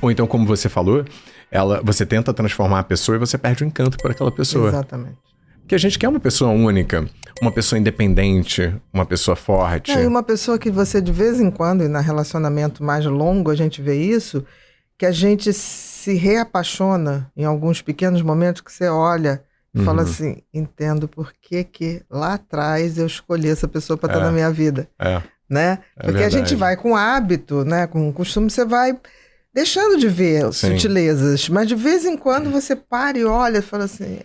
Ou então, como você falou, você tenta transformar a pessoa e você perde o encanto por aquela pessoa. Exatamente. Porque a gente quer uma pessoa única, uma pessoa independente, uma pessoa forte. E uma pessoa que você, de vez em quando, e na relacionamento mais longo, a gente vê isso, que a gente se reapaixona em alguns pequenos momentos que você olha e fala assim, entendo por que lá atrás eu escolhi essa pessoa para estar na minha vida. Né? Porque verdade. a gente vai com hábito, né? Com costume, você vai deixando de ver sutilezas, mas de vez em quando você para e olha e fala assim,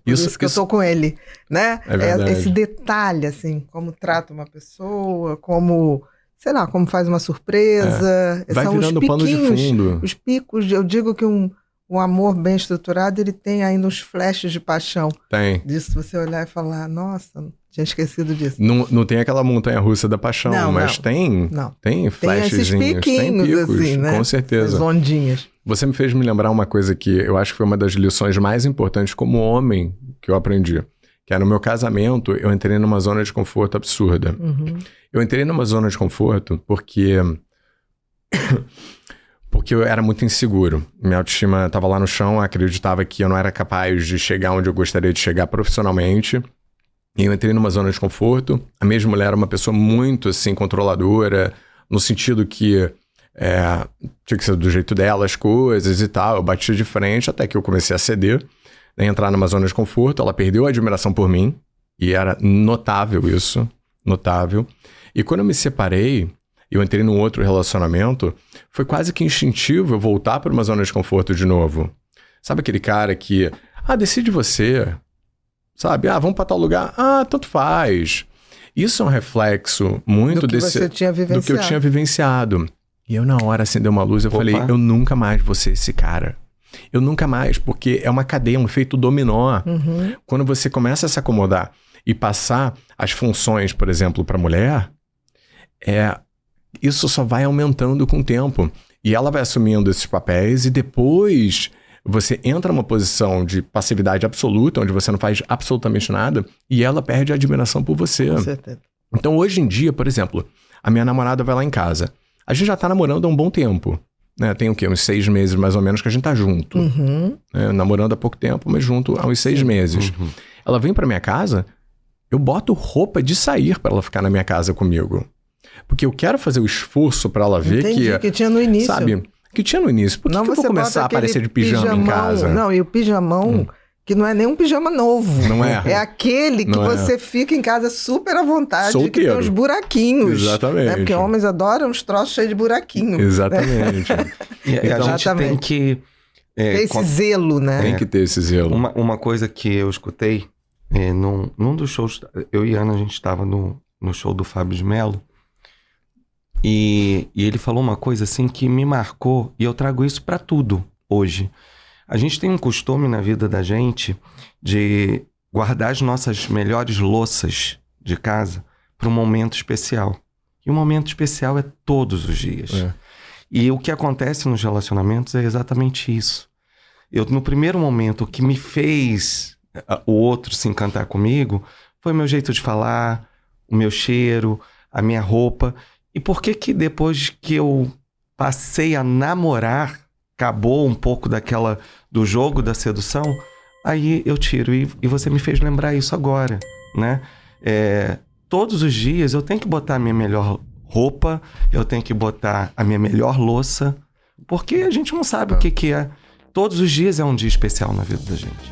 por isso que eu tô com ele, né? Esse detalhe, assim, como trata uma pessoa, como, sei lá, como faz uma surpresa. Vai São virando os pano de fundo. Os picos, eu digo que um amor bem estruturado, ele tem ainda uns flashes de paixão. Tem. Disso você olhar e falar, nossa, tinha esquecido disso. Não tem aquela montanha-russa da paixão, mas tem flashzinhos, tem picos, assim, né? Com certeza. As ondinhas. Você me fez me lembrar uma coisa que eu acho que foi uma das lições mais importantes como homem que eu aprendi. Que no meu casamento, eu entrei numa zona de conforto absurda. Eu entrei numa zona de conforto porque eu era muito inseguro. Minha autoestima estava lá no chão, acreditava que eu não era capaz de chegar onde eu gostaria de chegar profissionalmente. E eu entrei numa zona de conforto. A minha mulher era uma pessoa muito, assim, controladora, no sentido que tinha que ser do jeito dela as coisas e tal. Eu batia de frente até que eu comecei a ceder, né, entrar numa zona de conforto. Ela perdeu a admiração por mim, e era notável isso, notável. E quando eu me separei, eu entrei num outro relacionamento, foi quase que instintivo eu voltar para uma zona de conforto de novo. Sabe aquele cara que, decide você, sabe? Vamos para tal lugar, tanto faz. Isso é um reflexo muito do que você tinha vivenciado. Do que eu tinha vivenciado. E eu, na hora, acendeu uma luz, eu falei, eu nunca mais vou ser esse cara. Eu nunca mais, porque é uma cadeia, um efeito dominó. Quando você começa a se acomodar e passar as funções, por exemplo, para a mulher, isso só vai aumentando com o tempo. E ela vai assumindo esses papéis e depois você entra numa posição de passividade absoluta, onde você não faz absolutamente nada, e ela perde a admiração por você. Com certeza. Então, hoje em dia, por exemplo, a minha namorada vai lá em casa. A gente já tá namorando há um bom tempo. Né? Tem o quê? Uns 6 meses, mais ou menos, que a gente tá junto. Namorando há pouco tempo, mas junto há uns 6 meses. Ela vem pra minha casa, eu boto roupa de sair pra ela ficar na minha casa comigo. Porque eu quero fazer o esforço pra ela ver que tinha no início. Sabe? Que tinha no início. Por que eu vou começar a aparecer de pijama em casa? Não, e o pijamão... Que não é nem um pijama novo. Não é. É aquele que você fica em casa super à vontade. Solteiro. Que tem uns buraquinhos. Exatamente. Né? Porque homens adoram uns troços cheios de buraquinho. Exatamente. E a gente tem que... ter esse zelo, né? Tem que ter esse zelo. Uma coisa que eu escutei, num dos shows... Eu e Ana, a gente estava no show do Fábio de Mello. E ele falou uma coisa assim que me marcou. E eu trago isso para tudo hoje. A gente tem um costume na vida da gente de guardar as nossas melhores louças de casa para um momento especial. E o momento especial é todos os dias. E o que acontece nos relacionamentos é exatamente isso. No primeiro momento, o que me fez o outro se encantar comigo foi o meu jeito de falar, o meu cheiro, a minha roupa. E por que depois que eu passei a namorar, acabou um pouco do jogo da sedução, aí eu tiro. E você me fez lembrar isso agora, né? Todos os dias eu tenho que botar a minha melhor roupa, eu tenho que botar a minha melhor louça, porque a gente não sabe o que é. Todos os dias é um dia especial na vida da gente.